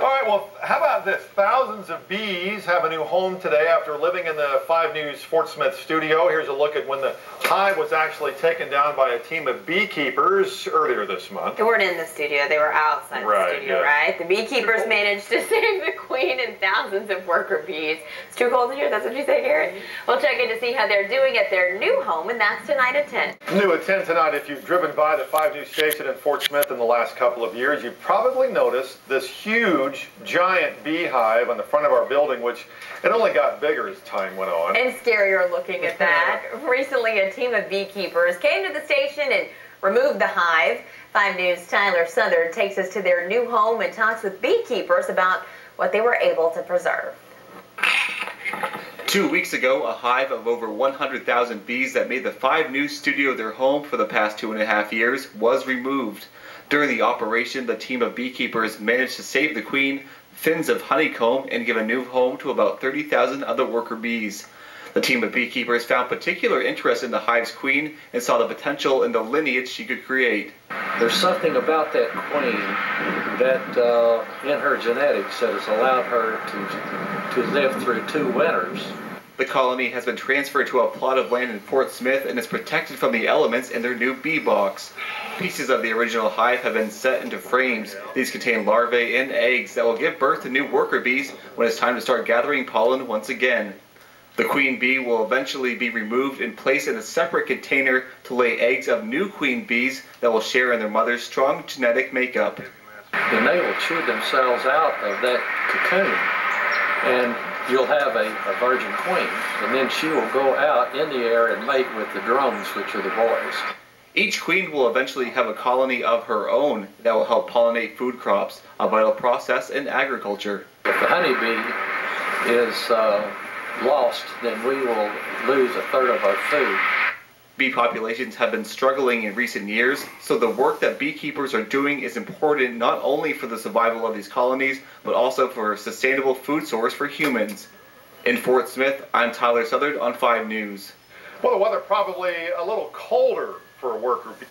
All right, well, how about this? Thousands of bees have a new home today after living in the 5 News Fort Smith studio. Here's a look at when the hive was actually taken down by a team of beekeepers earlier this month. They weren't in the studio, they were outside the studio, right? The beekeepers managed to save the queen and thousands of worker bees. It's too cold in here, that's what you say, Garrett? We'll check in to see how they're doing at their new home, and that's tonight at 10. New at 10 tonight. If you've driven by the 5 News station in Fort Smith in the last couple of years, you've probably noticed this huge, giant beehive on the front of our building, which it only got bigger as time went on. And scarier looking at that. Recently, a team of beekeepers came to the station and removed the hive. 5 News' Tyler Southern takes us to their new home and talks with beekeepers about what they were able to preserve. 2 weeks ago, a hive of over 100,000 bees that made the 5 News studio their home for the past 2.5 years was removed. During the operation, the team of beekeepers managed to save the queen, fins of honeycomb, and give a new home to about 30,000 other worker bees. The team of beekeepers found particular interest in the hive's queen and saw the potential in the lineage she could create. There's something about that queen that in her genetics that has allowed her to live through 2 winters. The colony has been transferred to a plot of land in Fort Smith and is protected from the elements in their new bee box. Pieces of the original hive have been set into frames. These contain larvae and eggs that will give birth to new worker bees when it's time to start gathering pollen once again. The queen bee will eventually be removed and placed in a separate container to lay eggs of new queen bees that will share in their mother's strong genetic makeup. And they will chew themselves out of that cocoon, and you'll have a virgin queen, and then she will go out in the air and mate with the drones, which are the boys. Each queen will eventually have a colony of her own that will help pollinate food crops, a vital process in agriculture. If the honeybee is lost, then we will lose 1/3 of our food. Bee populations have been struggling in recent years, so the work that beekeepers are doing is important not only for the survival of these colonies, but also for a sustainable food source for humans. In Fort Smith, I'm Tyler Southern on 5 News. Well, the weather probably a little colder for a worker bee.